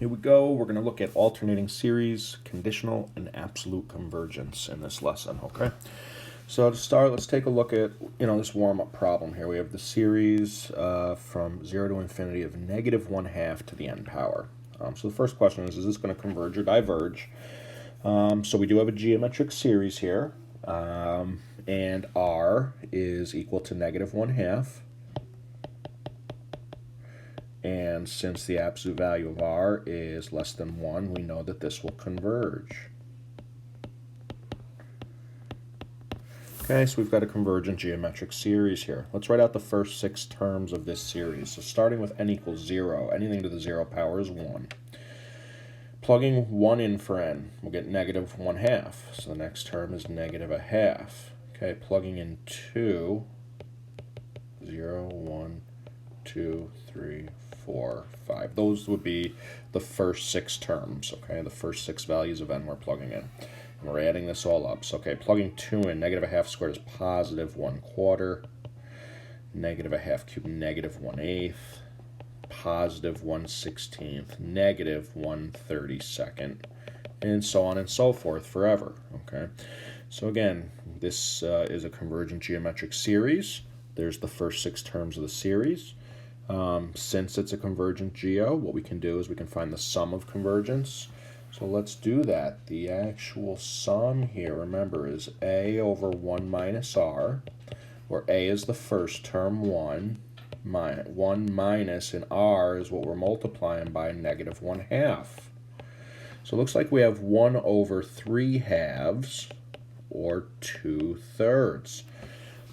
Here we go. We're going to look at alternating series, conditional, and absolute convergence in this lesson, okay? So to start, let's take a look at, this warm-up problem here. We have the series from 0 to infinity of -1/2 to the n power. So the first question is this going to converge or diverge? So we do have a geometric series here, and r is equal to -1/2. And since the absolute value of r is less than 1, we know that this will converge. Okay, so we've got a convergent geometric series here. Let's write out the first 6 terms of this series. So starting with n equals 0, anything to the 0 power is 1. Plugging 1 in for n, we'll get -1/2. So the next term is -1/2. Okay, plugging in 2, 0, 1, 2, 3, 4, 5. Those would be the first 6 terms, okay? The first 6 values of n we're plugging in. And we're adding this all up. So, okay, plugging 2 in, -1/2 squared is +1/4. -1/2 cubed, -1/8. +1/16, -1/32, and so on and so forth forever, okay? So again, this is a convergent geometric series. There's the first 6 terms of the series. Since it's a convergent geo, what we can do is we can find the sum of convergence. So let's do that. The actual sum here, remember, is a over 1 minus r, where a is the first term, 1 minus, and r is what we're multiplying by, -1/2. So it looks like we have 1 over 3/2, or 2/3.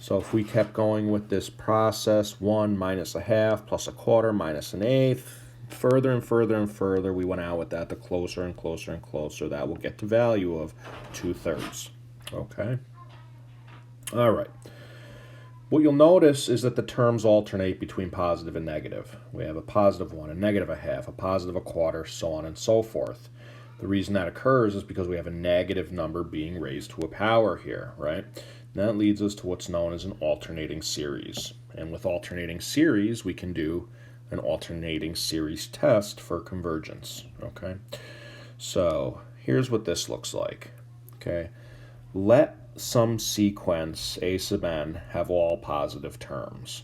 So if we kept going with this process, 1 minus 1/2 plus 1/4 minus 1/8, further and further and further we went out with that, the closer and closer and closer that will get to value of 2/3. Okay? All right. What you'll notice is that the terms alternate between positive and negative. We have a +1, a -1/2, a +1/4, so on and so forth. The reason that occurs is because we have a negative number being raised to a power here, right? And that leads us to what's known as an alternating series. And with alternating series, we can do an alternating series test for convergence, okay? So here's what this looks like, okay? Let some sequence a sub n have all positive terms,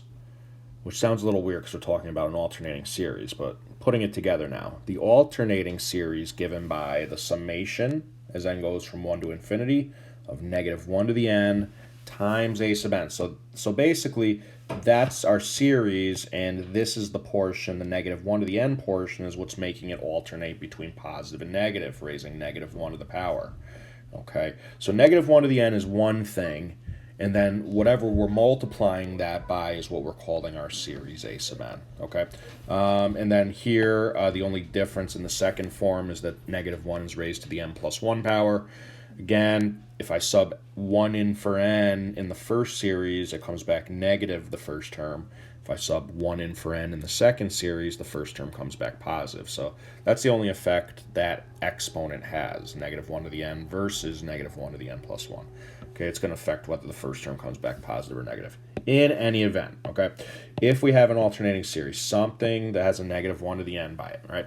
which sounds a little weird because we're talking about an alternating series, but putting it together now. The alternating series given by the summation, as n goes from 1 to infinity, of -1 to the n times a sub n. So basically, that's our series, and this is the portion, the -1 to the n portion, is what's making it alternate between positive and negative, raising -1 to the power. Okay, so -1 to the n is one thing, and then whatever we're multiplying that by is what we're calling our series a sub n, okay? And then here, the only difference in the second form is that -1 is raised to the n plus 1 power. Again, if I sub 1 in for n in the first series, it comes back negative the first term. If I sub 1 in for n in the second series, the first term comes back positive. So that's the only effect that exponent has, -1 to the n versus -1 to the n plus 1. Okay, it's going to affect whether the first term comes back positive or negative. In any event, okay, if we have an alternating series, something that has a -1 to the n by it, right?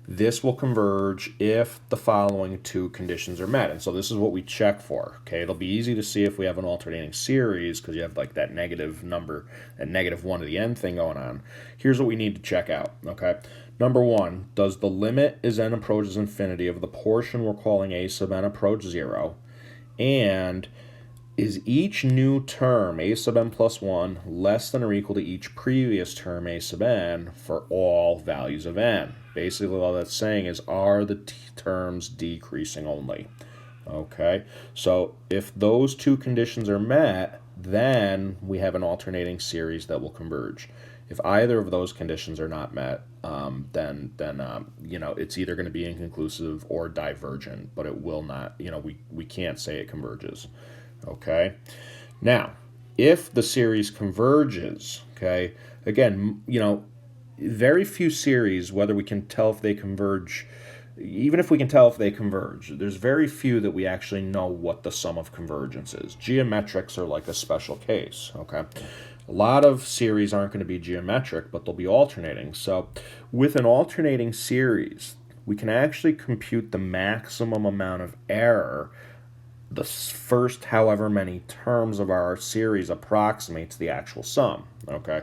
This will converge if the following 2 conditions are met. And so this is what we check for. Okay, it'll be easy to see if we have an alternating series because you have like that negative number, that -1 to the n thing going on. Here's what we need to check out. Okay, number 1, does the limit as n approaches infinity of the portion we're calling a sub n approach 0? And is each new term, a sub n plus 1, less than or equal to each previous term, a sub n, for all values of n? Basically, all that's saying is, are the terms decreasing only? Okay, so if those 2 conditions are met, then we have an alternating series that will converge. If either of those conditions are not met, then it's either going to be inconclusive or divergent, but it will not, we can't say it converges. Okay, now if the series converges, okay, again, very few series, whether we can tell if they converge, even if we can tell if they converge, there's very few that we actually know what the sum of convergence is. Geometrics are like a special case, okay? A lot of series aren't going to be geometric, but they'll be alternating. So with an alternating series, we can actually compute the maximum amount of error the first however many terms of our series approximates the actual sum, okay?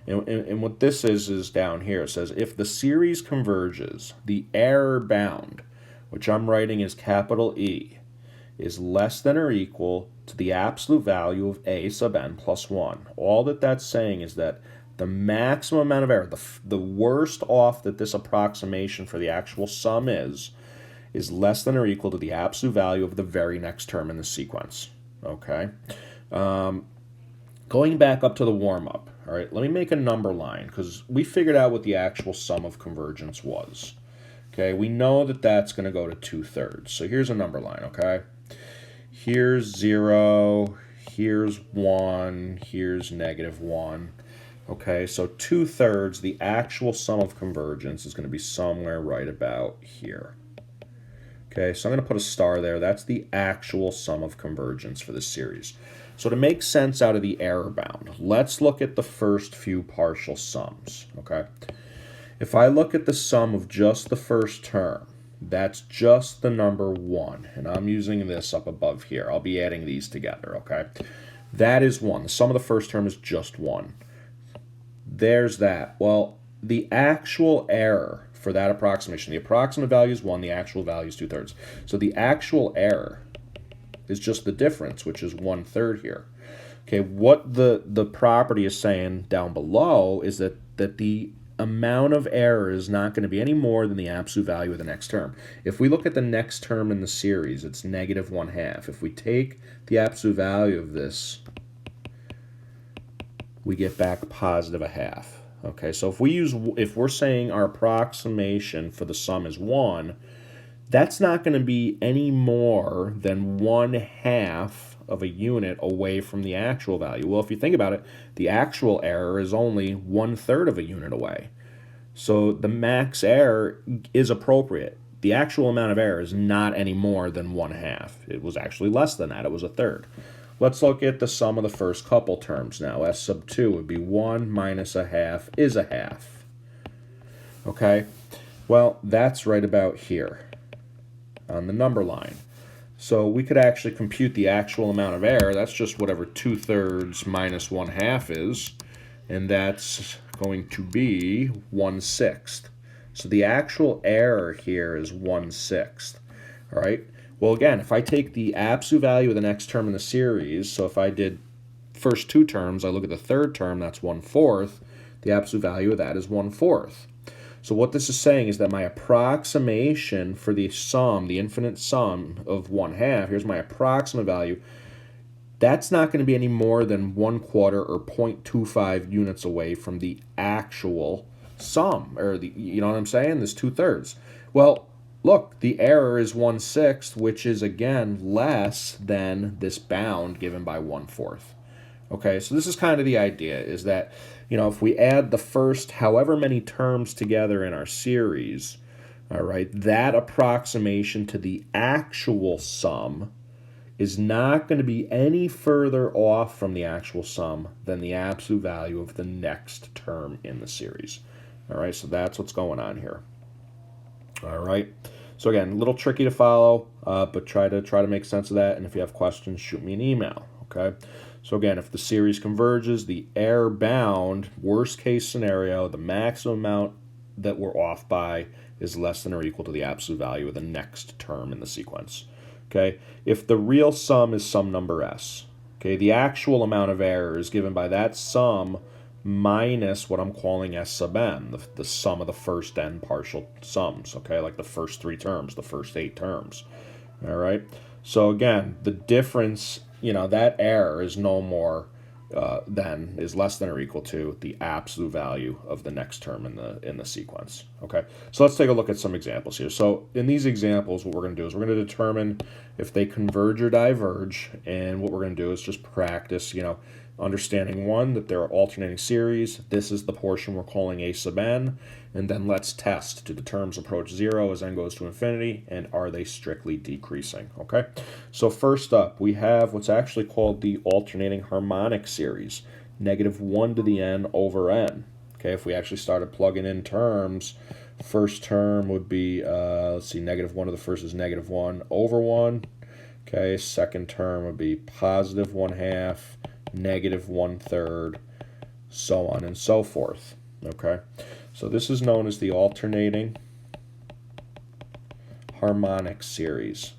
And what this is down here. It says if the series converges, the error bound, which I'm writing as capital E, is less than or equal to the absolute value of a sub n plus 1. All that that's saying is that the maximum amount of error, the worst off that this approximation for the actual sum is less than or equal to the absolute value of the very next term in the sequence. Okay? Going back up to the warm-up, all right, let me make a number line because we figured out what the actual sum of convergence was. Okay, we know that that's going to go to 2/3. So here's a number line, okay? Here's 0, here's 1, here's -1. Okay, so 2/3, the actual sum of convergence is going to be somewhere right about here. Okay, so I'm going to put a star there. That's the actual sum of convergence for this series. So to make sense out of the error bound, let's look at the first few partial sums, okay? If I look at the sum of just the first term, that's just the number 1, and I'm using this up above here. I'll be adding these together, okay? That is 1. The sum of the first term is just 1. There's that. Well, the actual error for that approximation, the approximate value is 1, the actual value is 2/3. So the actual error is just the difference, which is 1/3 here. Okay, what the property is saying down below is that the amount of error is not going to be any more than the absolute value of the next term. If we look at the next term in the series, it's -1/2. If we take the absolute value of this, we get back +1/2. Okay, so if we're saying our approximation for the sum is 1, that's not going to be any more than 1/2 of a unit away from the actual value. Well, if you think about it, the actual error is only 1/3 of a unit away. So the max error is appropriate. The actual amount of error is not any more than 1/2. It was actually less than that. It was 1/3. Let's look at the sum of the first couple terms now. S sub 2 would be 1 minus 1/2 is 1/2. Okay? Well, that's right about here on the number line. So we could actually compute the actual amount of error. That's just whatever 2/3 minus 1/2 is, and that's going to be 1/6. So the actual error here is 1/6. All right? Well, again, if I take the absolute value of the next term in the series, so if I did first two terms, I look at the third term, that's 1/4. The absolute value of that is 1/4. So what this is saying is that my approximation for the sum, the infinite sum of 1/2, here's my approximate value, that's not going to be any more than 1/4 or 0.25 units away from the actual sum, or you know what I'm saying? This 2/3. Well, look, the error is 1/6, which is again less than this bound given by 1/4. Okay, so this is kind of the idea, is that, you know, if we add the first however many terms together in our series, all right, that approximation to the actual sum is not going to be any further off from the actual sum than the absolute value of the next term in the series. All right, so that's what's going on here. All right, so again, a little tricky to follow, but try to make sense of that, and if you have questions, shoot me an email, okay? So again, if the series converges, the error bound, worst case scenario, the maximum amount that we're off by is less than or equal to the absolute value of the next term in the sequence. Okay? If the real sum is some number s, okay, the actual amount of error is given by that sum minus what I'm calling s sub n, the sum of the first n partial sums, okay, like the first 3 terms, the first 8 terms. All right? So again, the difference, you know, that error is no more is less than or equal to the absolute value of the next term in the sequence. Okay, so let's take a look at some examples here. So in these examples, what we're going to do is we're going to determine if they converge or diverge, and what we're going to do is just practice, you know, understanding one, that there are alternating series. This is the portion we're calling a sub n, and then let's test, do the terms approach 0 as n goes to infinity, and are they strictly decreasing? Okay, so first up we have what's actually called the alternating harmonic series, -1 to the n over n. Okay, if we actually started plugging in terms First term would be, let's see, negative 1 to the first is negative 1 over 1. Okay, second term would be positive 1/2, negative 1/3, so on and so forth. Okay, so this is known as the alternating harmonic series.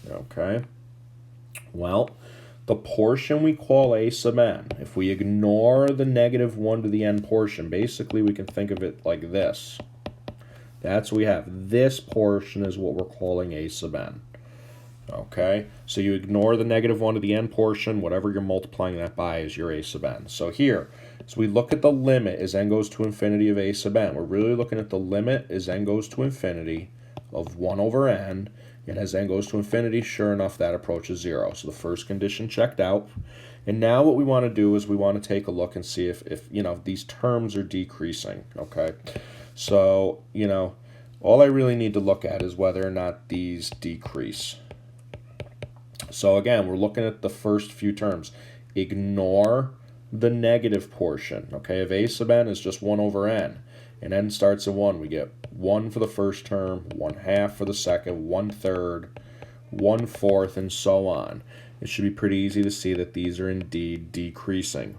Okay, well, the portion we call a sub n, if we ignore the negative 1 to the n portion, basically we can think of it like this. That's what we have. This portion is what we're calling a sub n. Okay, so you ignore the negative 1 to the n portion, whatever you're multiplying that by is your a sub n. So here, as we look at the limit as n goes to infinity of a sub n, we're really looking at the limit as n goes to infinity of 1 over n, and as n goes to infinity, sure enough, that approaches 0. So the first condition checked out. And now what we want to do is we want to take a look and see if these terms are decreasing, okay? So, all I really need to look at is whether or not these decrease. So again, we're looking at the first few terms. Ignore the negative portion. Okay, if a sub n is just 1 over n, and n starts at 1, we get 1 for the first term, 1/2 for the second, 1/3, 1/4, and so on. It should be pretty easy to see that these are indeed decreasing.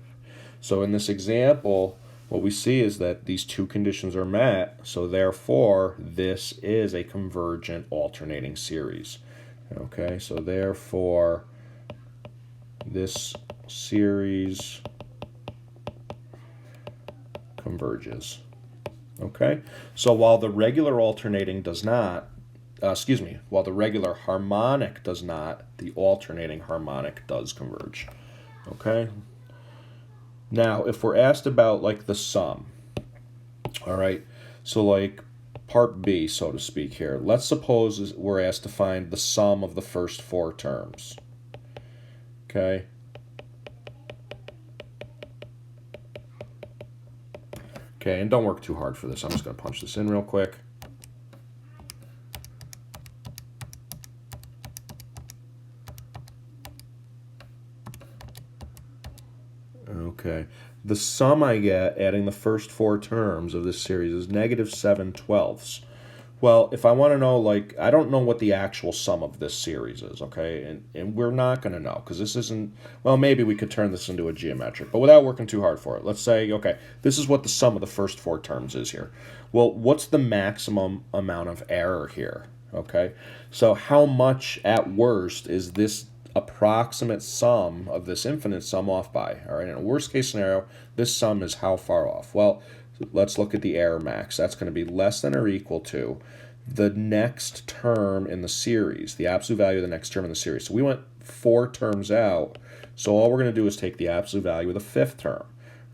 So in this example, what we see is that these two conditions are met, so therefore this is a convergent alternating series. Okay, so therefore this series converges. Okay, so while the regular alternating does not, while the regular harmonic does not, the alternating harmonic does converge. Okay, now if we're asked about like the sum, all right, so like part B, so to speak here. Let's suppose we're asked to find the sum of the first 4 terms. Okay. Okay, and don't work too hard for this. I'm just going to punch this in real quick. Okay. The sum I get adding the first 4 terms of this series is negative 7/12. Well, if I want to know, like, I don't know what the actual sum of this series is, okay? And we're not going to know because this isn't, well, maybe we could turn this into a geometric, but without working too hard for it. Let's say, okay, this is what the sum of the first 4 terms is here. Well, what's the maximum amount of error here, okay? So how much at worst is this approximate sum of this infinite sum off by? All right, in a worst case scenario, this sum is how far off? Well, let's look at the error max. That's going to be less than or equal to the next term in the series, the absolute value of the next term in the series. So we went 4 terms out, so all we're going to do is take the absolute value of the 5th term.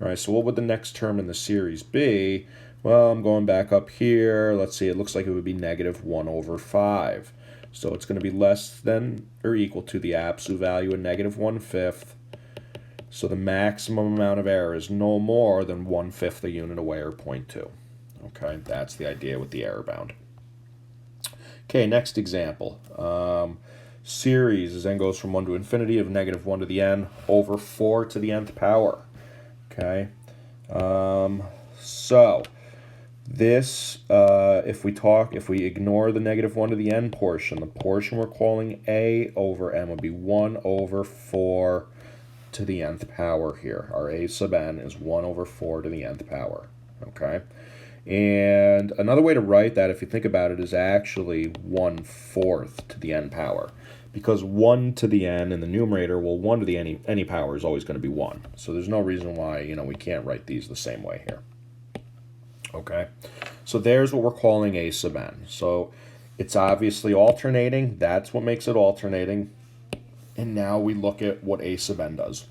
All right, so what would the next term in the series be? Well, I'm going back up here. Let's see, it looks like it would be negative 1 over 5. So it's going to be less than or equal to the absolute value of negative 1/5. So the maximum amount of error is no more than 1/5 a unit away, or 0.2. Okay, that's the idea with the error bound. Okay, next example. Series as n goes from 1 to infinity of negative 1 to the n over 4 to the nth power. Okay, so this, if we ignore the negative 1 to the n portion, the portion we're calling a over n would be 1 over 4 to the nth power here. Our a sub n is 1 over 4 to the nth power. Okay, and another way to write that, if you think about it, is actually 1/4 to the n power, because 1 to the n in the numerator, well, 1 to the any power is always going to be 1. So there's no reason why we can't write these the same way here. Okay, so there's what we're calling a sub n. So it's obviously alternating. That's what makes it alternating. And now we look at what a sub n does.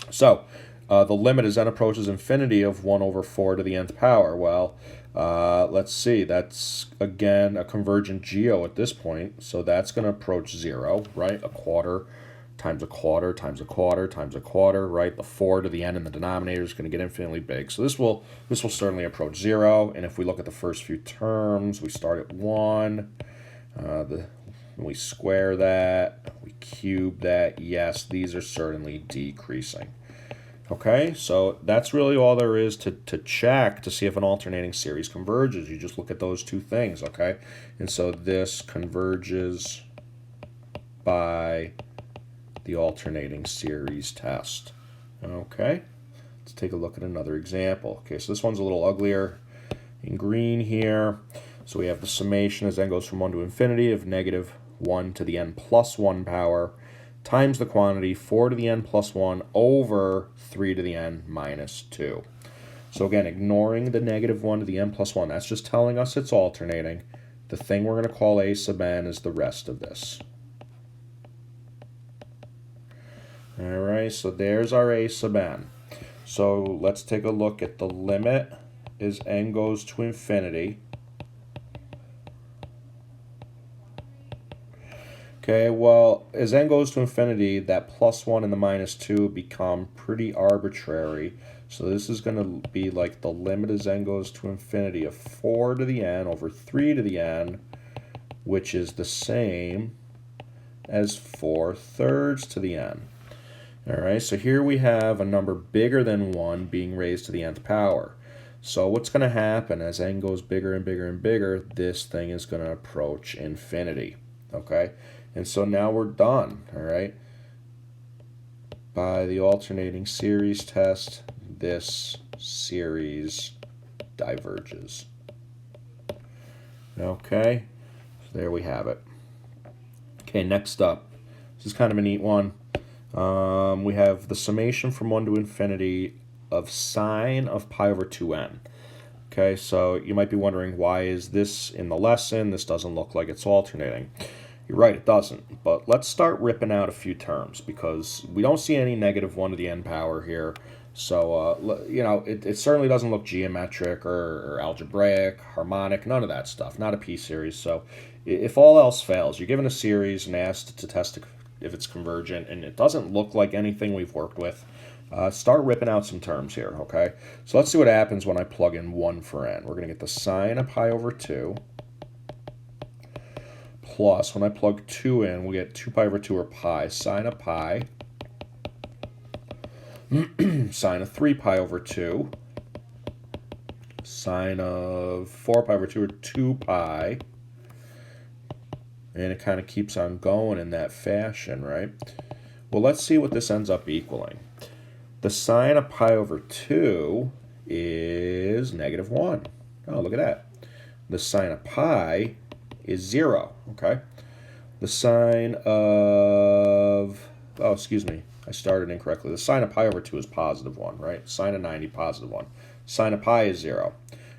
So the limit as n approaches infinity of 1 over 4 to the nth power. Well, let's see. That's, again, a convergent geo at this point. So that's going to approach 0, right? A quarter times a quarter times a quarter times a quarter, right? The 4 to the n in the denominator is going to get infinitely big. So this will certainly approach 0. And if we look at the first few terms, we start at 1. We square that. We cube that. Yes, these are certainly decreasing. Okay, so that's really all there is to check to see if an alternating series converges. You just look at those two things, okay? And so this converges by the alternating series test. Okay, let's take a look at another example. Okay, so this one's a little uglier in green here. So we have the summation as n goes from 1 to infinity of negative 1 to the n plus 1 power times the quantity 4 to the n plus 1 over 3 to the n minus 2. So again, ignoring the negative 1 to the n plus 1, that's just telling us it's alternating. The thing we're going to call a sub n is the rest of this. All right, so there's our a sub n. So let's take a look at the limit as n goes to infinity. Okay, well, as n goes to infinity, that plus 1 and the minus 2 become pretty arbitrary. So this is going to be like the limit as n goes to infinity of 4 to the n over 3 to the n, which is the same as 4/3 to the n. All right, so here we have a number bigger than 1 being raised to the nth power. So what's going to happen as n goes bigger and bigger and bigger, this thing is going to approach infinity. Okay, and so now we're done. All right, by the alternating series test, this series diverges. Okay, so there we have it. Okay, next up, this is kind of a neat one. We have the summation from 1 to infinity of sine of pi over 2n. Okay, so you might be wondering, why is this in the lesson? This doesn't look like it's alternating. You're right, it doesn't. But let's start ripping out a few terms, because we don't see any negative 1 to the n power here. So, you know, it certainly doesn't look geometric or algebraic, harmonic, none of that stuff. Not a p-series. So if all else fails, you're given a series and asked to test if it's convergent, and it doesn't look like anything we've worked with, start ripping out some terms here, okay? So let's see what happens when I plug in 1 for n. We're going to get the sine of pi over 2, plus, when I plug 2 in, we get 2 pi over 2, or pi, sine of pi, sine of 3 pi over 2, sine of 4 pi over 2, or 2 pi, and it kind of keeps on going in that fashion, right? Well, let's see what this ends up equaling. The sine of pi over 2 is negative 1. Oh, look at that. The sine of pi is 0, okay? The sine of, oh, excuse me, I started incorrectly. The sine of pi over 2 is positive 1, right? Sine of 90, positive 1. Sine of pi is 0.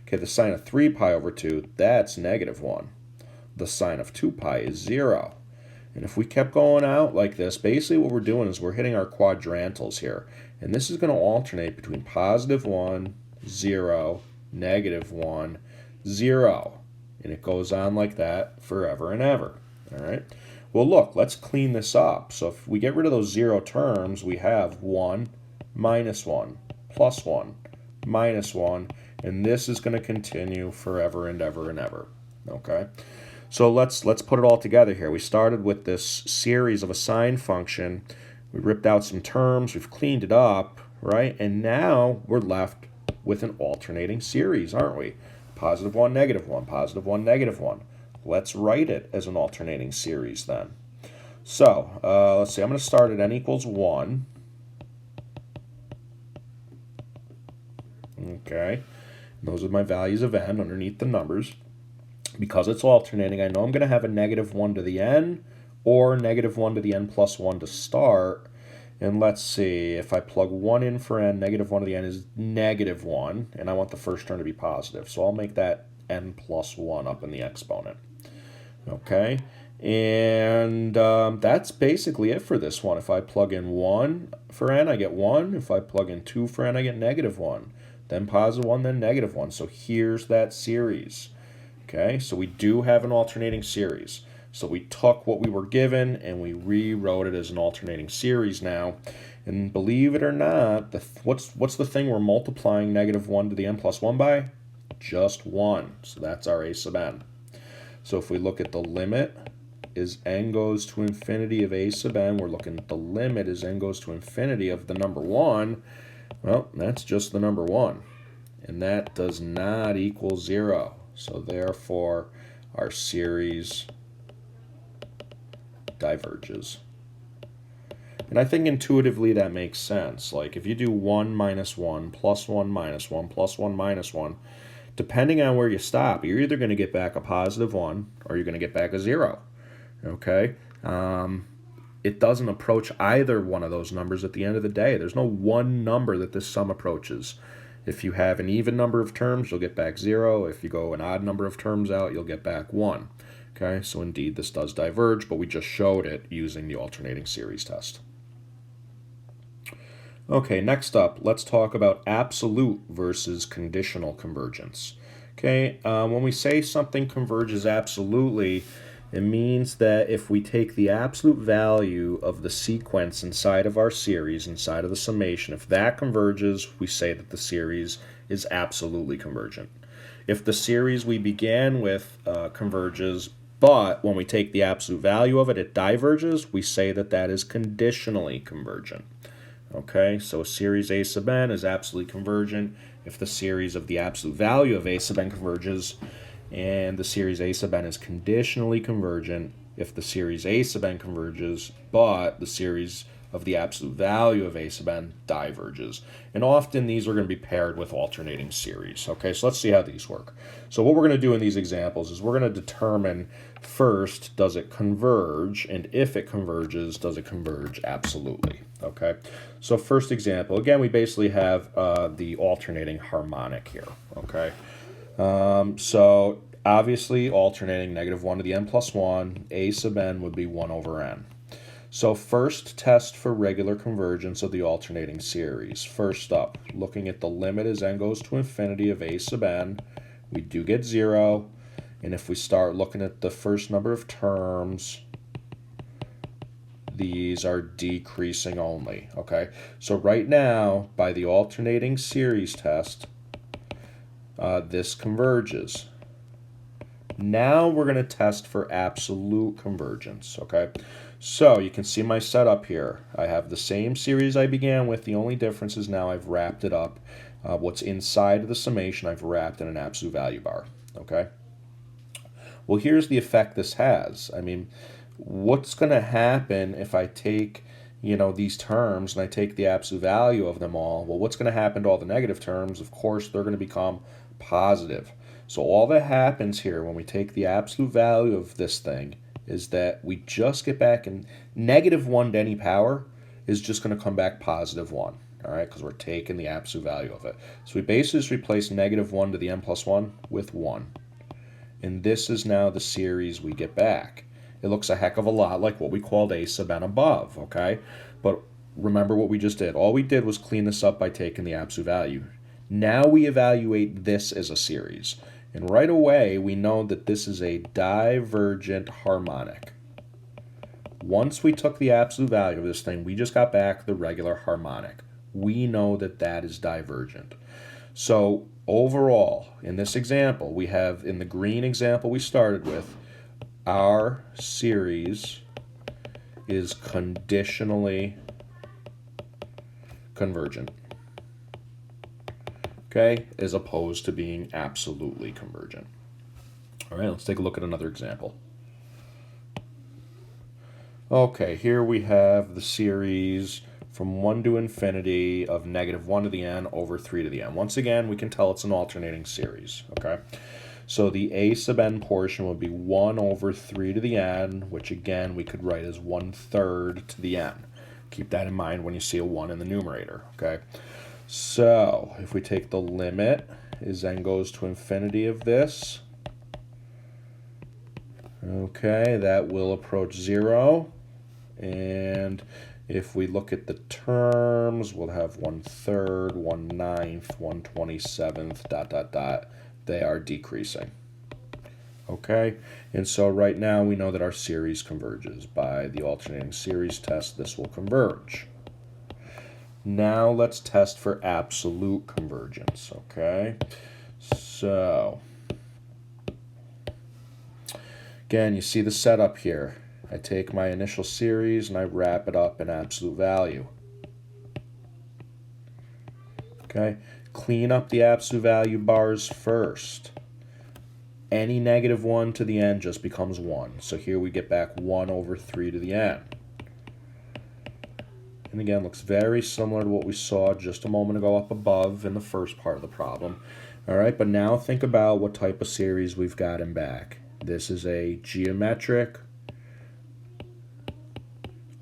Okay, the sine of 3 pi over 2, that's negative 1. The sine of 2 pi is 0. And if we kept going out like this, basically what we're doing is we're hitting our quadrantals here. And this is going to alternate between positive 1, 0, negative 1, 0. And it goes on like that forever and ever. All right. Well, look, let's clean this up. So if we get rid of those 0 terms, we have 1, minus 1, plus 1, minus 1. And this is going to continue forever and ever and ever. Okay. So let's put it all together here. We started with this series of a sine function. We ripped out some terms. We've cleaned it up, right? And now we're left with an alternating series, aren't we? Positive 1, negative 1, positive 1, negative 1. Let's write it as an alternating series then. So let's see. I'm going to start at n equals 1. Okay. Those are my values of n underneath the numbers. Because it's alternating, I know I'm going to have a negative 1 to the n or negative 1 to the n plus 1 to start. And let's see, if I plug 1 in for n, negative 1 to the n is negative 1, and I want the first term to be positive. So I'll make that n plus 1 up in the exponent. Okay, and that's basically it for this one. If I plug in 1 for n, I get 1. If I plug in 2 for n, I get negative 1. Then positive 1, then negative 1. So here's that series. Okay, so we do have an alternating series. So we took what we were given and we rewrote it as an alternating series now. And believe it or not, what's the thing we're multiplying negative 1 to the n plus 1 by? Just 1. So that's our a sub n. So if we look at the limit as n goes to infinity of a sub n, we're looking at the limit as n goes to infinity of the number 1. Well, that's just the number 1. And that does not equal 0. So therefore, our series diverges. And I think intuitively that makes sense. Like if you do 1 minus 1 plus 1 minus 1 plus 1 minus 1, depending on where you stop, you're either going to get back a positive 1 or you're going to get back a 0. Okay? It doesn't approach either one of those numbers at the end of the day. There's no one number that this sum approaches. If you have an even number of terms, you'll get back 0. If you go an odd number of terms out, you'll get back 1. Okay, so indeed this does diverge, but we just showed it using the alternating series test. Okay, next up, let's talk about absolute versus conditional convergence. Okay, when we say something converges absolutely, it means that if we take the absolute value of the sequence inside of our series, inside of the summation, if that converges, we say that the series is absolutely convergent. If the series we began with converges, but when we take the absolute value of it, it diverges, we say that that is conditionally convergent. Okay, so a series A sub n is absolutely convergent if the series of the absolute value of A sub n converges, and the series A sub n is conditionally convergent if the series A sub n converges, but the series of the absolute value of A sub n diverges. And often these are going to be paired with alternating series. Okay, so let's see how these work. So what we're going to do in these examples is we're going to determine first, does it converge? And if it converges, does it converge absolutely? Okay, so first example, again, we basically have the alternating harmonic here. Okay, so obviously alternating -1 to the n plus 1, A sub n would be 1 over n. So first test for regular convergence of the alternating series. First up, looking at the limit as n goes to infinity of A sub n, we do get 0. And if we start looking at the first number of terms, these are decreasing only. Okay, so right now, by the alternating series test, this converges. Now we're going to test for absolute convergence. Okay, so you can see my setup here. I have the same series I began with. The only difference is now I've wrapped it up. What's inside of the summation, I've wrapped in an absolute value bar. Okay. Well, here's the effect this has. I mean, what's going to happen if I take, these terms and I take the absolute value of them all? Well, what's going to happen to all the negative terms? Of course, they're going to become positive. So all that happens here when we take the absolute value of this thing is that we just get back, and -1 to any power is just going to come back +1. All right, because we're taking the absolute value of it. So we basically just replace -1 to the n plus 1 with 1. And this is now the series we get back. It looks a heck of a lot like what we called A sub n above, okay? But remember what we just did. All we did was clean this up by taking the absolute value. Now we evaluate this as a series. And right away, we know that this is a divergent harmonic. Once we took the absolute value of this thing, we just got back the regular harmonic. We know that that is divergent. So overall, in this example, we have, in the green example we started with, our series is conditionally convergent. Okay, as opposed to being absolutely convergent. All right, let's take a look at another example. Okay, here we have the series from 1 to infinity of -1 to the n over 3 to the n. Once again, we can tell it's an alternating series, okay? So the A sub n portion would be 1 over 3 to the n, which again we could write as 1/3 to the n. Keep that in mind when you see a 1 in the numerator, okay? So if we take the limit as n goes to infinity of this, okay, that will approach 0. And if we look at the terms, we'll have 1/3, 1/9, 1/27, ... They are decreasing. Okay, and so right now we know that our series converges. By the alternating series test, this will converge. Now let's test for absolute convergence. Okay, so again, you see the setup here. I take my initial series and I wrap it up in absolute value. Okay, clean up the absolute value bars first. Any negative 1 to the n just becomes 1. So here we get back 1 over 3 to the n. And again, looks very similar to what we saw just a moment ago up above in the first part of the problem. All right, but now think about what type of series we've gotten back. This is a geometric.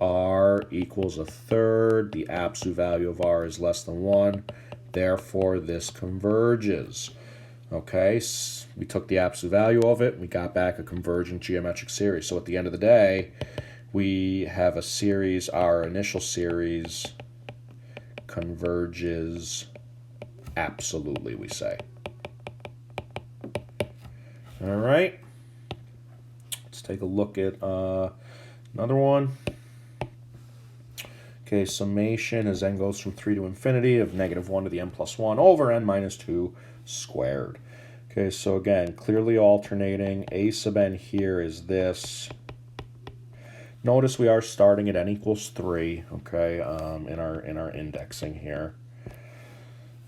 R equals a third. The absolute value of R is less than 1. Therefore, this converges. Okay, we took the absolute value of it. We got back a convergent geometric series. So at the end of the day, we have a series, our initial series converges absolutely, we say. All right, let's take a look at another one. Okay, summation as n goes from 3 to infinity of negative 1 to the n plus 1 over n minus 2 squared. Okay, so again, clearly alternating. A sub n here is this. Notice we are starting at n equals 3, okay, in our indexing here.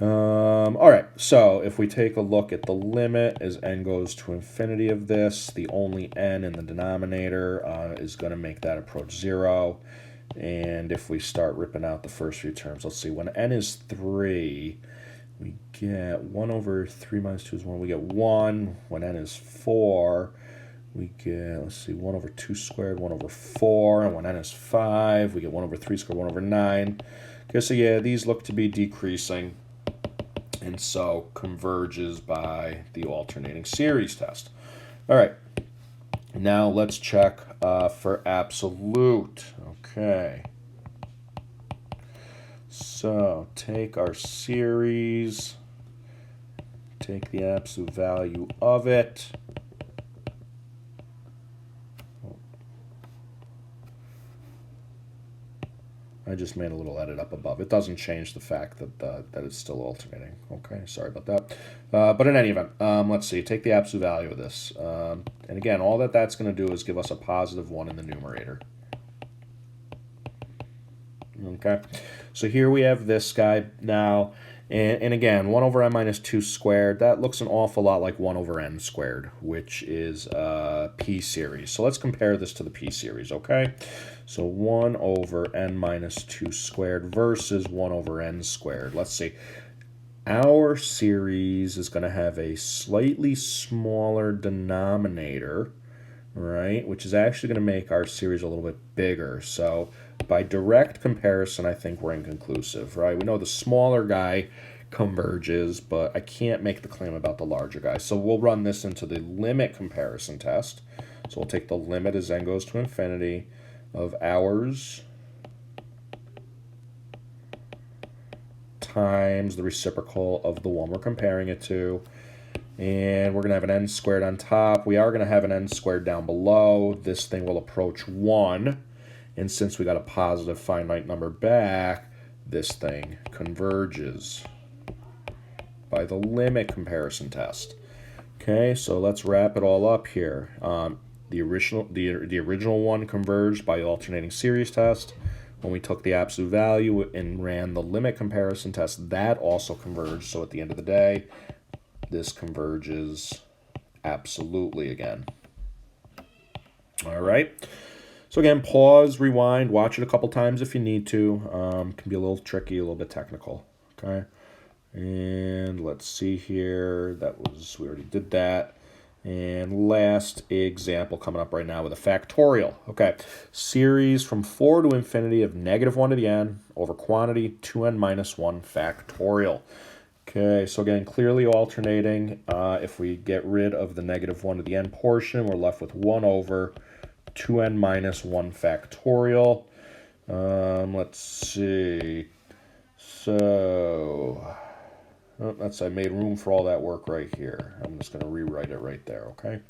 All right, so if we take a look at the limit as n goes to infinity of this, the only n in the denominator is going to make that approach 0. And if we start ripping out the first few terms, let's see, when n is 3, we get 1 over 3 minus 2 is 1. We get 1. When n is 4, we get, let's see, 1 over 2 squared, 1 over 4. And when n is 5, we get 1 over 3 squared, 1 over 9. Okay, so yeah, these look to be decreasing. And so converges by the alternating series test. All right. Now let's check for absolute. Okay. So take our series, take the absolute value of it. I just made a little edit up above. It doesn't change the fact that it's still alternating. Okay, sorry about that. But in any event, let's see. Take the absolute value of this. And again, all that's going to do is give us a positive 1 in the numerator. Okay, so here we have this guy now. And again, 1 over n minus 2 squared, that looks an awful lot like 1 over n squared, which is p series. So let's compare this to the p series, okay? So 1 over n minus 2 squared versus 1 over n squared. Let's see. Our series is going to have a slightly smaller denominator, right, which is actually going to make our series a little bit bigger. So by direct comparison, I think we're inconclusive, right? We know the smaller guy converges, but I can't make the claim about the larger guy. So we'll run this into the limit comparison test. So we'll take the limit as n goes to infinity of ours times the reciprocal of the one we're comparing it to. And we're going to have an n squared on top. We are going to have an n squared down below. This thing will approach 1. And since we got a positive finite number back, this thing converges by the limit comparison test. Okay, so let's wrap it all up here. The original one converged by the alternating series test. When we took the absolute value and ran the limit comparison test, that also converged. So at the end of the day, this converges absolutely again. All right. So again, pause, rewind, watch it a couple times if you need to. Can be a little tricky, a little bit technical. Okay. And let's see here. We already did that. And last example coming up right now with a factorial. Okay. Series from 4 to infinity of negative 1 to the n over quantity 2n minus 1 factorial. Okay, so again, clearly alternating. If we get rid of the negative 1 to the n portion, we're left with 1 over 2n minus 1 factorial. Let's see. So, I made room for all that work right here. I'm just going to rewrite it right there, okay?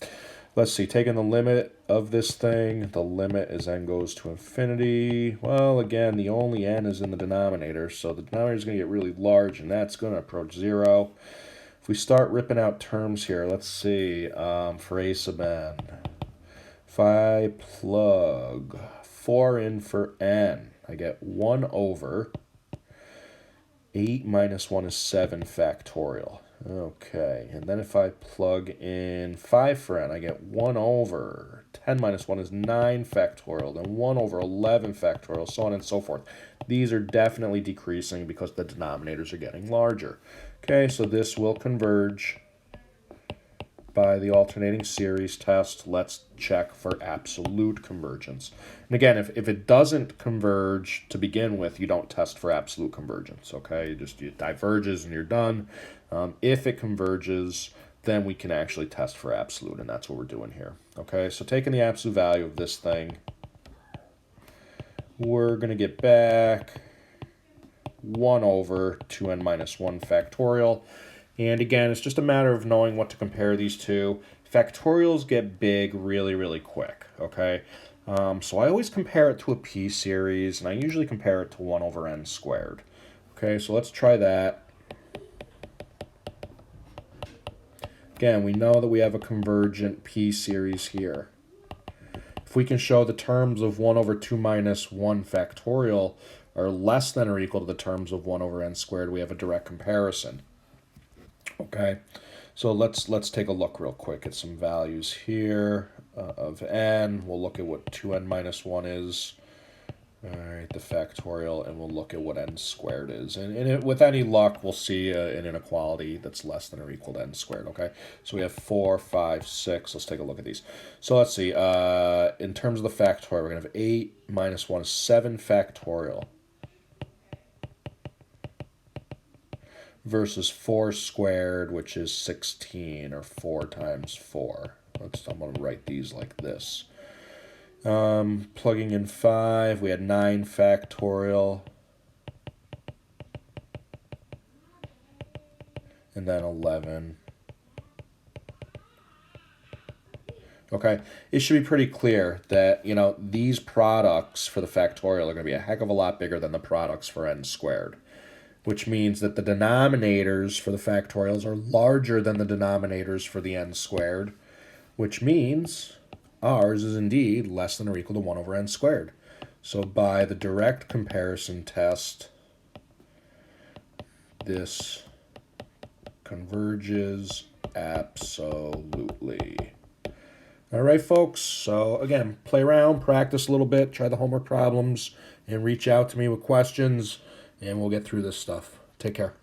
Let's see, taking the limit of this thing, the limit as n goes to infinity. Well, again, the only n is in the denominator, so the denominator is going to get really large, and that's going to approach 0. If we start ripping out terms here, let's see, for a sub n. If I plug 4 in for n, I get 1 over 8 minus 1 is 7 factorial. Okay, and then if I plug in 5 for n, I get 1 over 10 minus 1 is 9 factorial, then 1 over 11 factorial, so on and so forth. These are definitely decreasing because the denominators are getting larger. Okay, so this will converge by the alternating series test. Let's check for absolute convergence. And again, if it doesn't converge to begin with, you don't test for absolute convergence, okay? It diverges and you're done. If it converges, then we can actually test for absolute, and that's what we're doing here, okay? So taking the absolute value of this thing, we're going to get back 1 over 2n minus 1 factorial. And again, it's just a matter of knowing what to compare these to. Factorials get big really, really quick, okay? So I always compare it to a p-series, and I usually compare it to 1 over n squared. Okay, so let's try that. Again, we know that we have a convergent p-series here. If we can show the terms of 1 over 2 minus 1 factorial are less than or equal to the terms of 1 over n squared, we have a direct comparison. Okay, so let's take a look real quick at some values here of n. We'll look at what 2n minus 1 is. All right, the factorial, and we'll look at what n squared is. And with any luck, we'll see an inequality that's less than or equal to n squared, okay? So we have 4, 5, 6. Let's take a look at these. So let's see. In terms of the factorial, we're going to have 8 minus 1 is 7 factorial versus 4 squared, which is 16, or 4 times 4. I'm going to write these like this. Plugging in 5, we had 9 factorial, and then 11. Okay, it should be pretty clear that, these products for the factorial are going to be a heck of a lot bigger than the products for n squared, which means that the denominators for the factorials are larger than the denominators for the n squared, which means ours is indeed less than or equal to 1 over n squared. So by the direct comparison test, this converges absolutely. All right, folks. So again, play around, practice a little bit, try the homework problems, and reach out to me with questions, and we'll get through this stuff. Take care.